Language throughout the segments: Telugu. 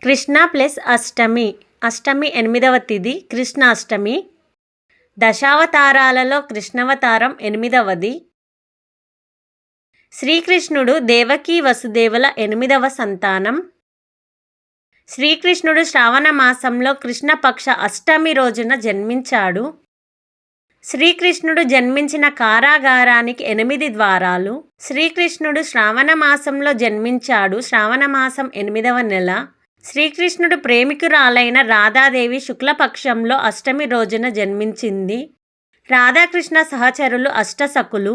కృష్ణ ప్లస్ అష్టమి. అష్టమి 8వ తిథి కృష్ణాష్టమి. దశావతారాలలో కృష్ణావతారం 8వది. శ్రీకృష్ణుడు దేవకీ వసుదేవుల 8వ సంతానం. శ్రీకృష్ణుడు శ్రావణ మాసంలో కృష్ణపక్ష అష్టమి రోజున జన్మించాడు. శ్రీకృష్ణుడు జన్మించిన కారాగారానికి 8 ద్వారాలు. శ్రీకృష్ణుడు శ్రావణ మాసంలో జన్మించాడు. శ్రావణ మాసం 8వ నెల. శ్రీకృష్ణుడు ప్రేమికురాలైన రాధాదేవి శుక్లపక్షంలో అష్టమి రోజున జన్మించింది. రాధాకృష్ణ సహచరులు అష్టసఖులు.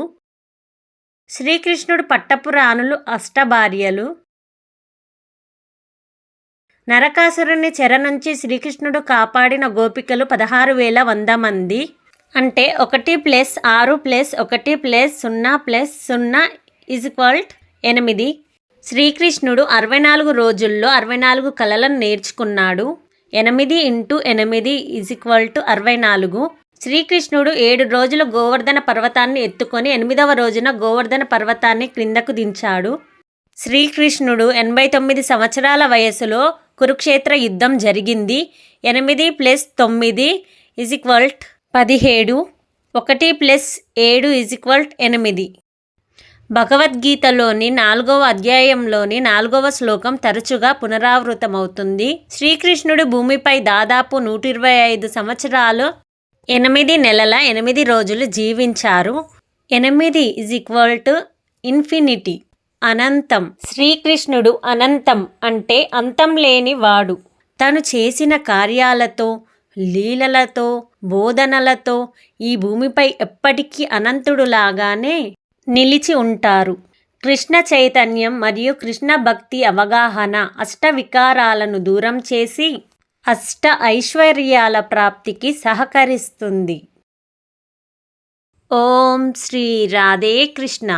శ్రీకృష్ణుడు పట్టపురాణులు అష్టభార్యలు. నరకాసురుని చెర నుంచి శ్రీకృష్ణుడు కాపాడిన గోపికలు 16,100 మంది. అంటే 1 + 6 + 1 + 0 + 0 = 8. శ్రీకృష్ణుడు 64 రోజుల్లో 64 కళలను నేర్చుకున్నాడు. 8 × 8 = 64. శ్రీకృష్ణుడు 7 రోజులు గోవర్ధన పర్వతాన్ని ఎత్తుకొని 8వ రోజున గోవర్ధన పర్వతాన్ని క్రిందకు దించాడు. శ్రీకృష్ణుడు 89 సంవత్సరాల వయసులో కురుక్షేత్ర యుద్ధం జరిగింది. 8 + 9 = 17. 1 + 7 = 8. భగవద్గీతలోని 4వ అధ్యాయంలోని 4వ శ్లోకం తరచుగా పునరావృతమవుతుంది. శ్రీకృష్ణుడు భూమిపై దాదాపు 125 సంవత్సరాలు 8 నెలల 8 రోజులు జీవించారు. 8 = ఇన్ఫినిటీ, అనంతం. శ్రీకృష్ణుడు అనంతం అంటే అంతం లేని వాడు. తను చేసిన కార్యాలతో, లీలలతో, బోధనలతో ఈ భూమిపై ఎప్పటికీ అనంతుడులాగానే నిలిచి ఉంటారు. కృష్ణ చైతన్యం మరియు కృష్ణ భక్తి అవగాహన అష్టవికారాలను దూరం చేసి అష్ట ఐశ్వర్యాల ప్రాప్తికి సహకరిస్తుంది. ఓం శ్రీ రాధే కృష్ణ.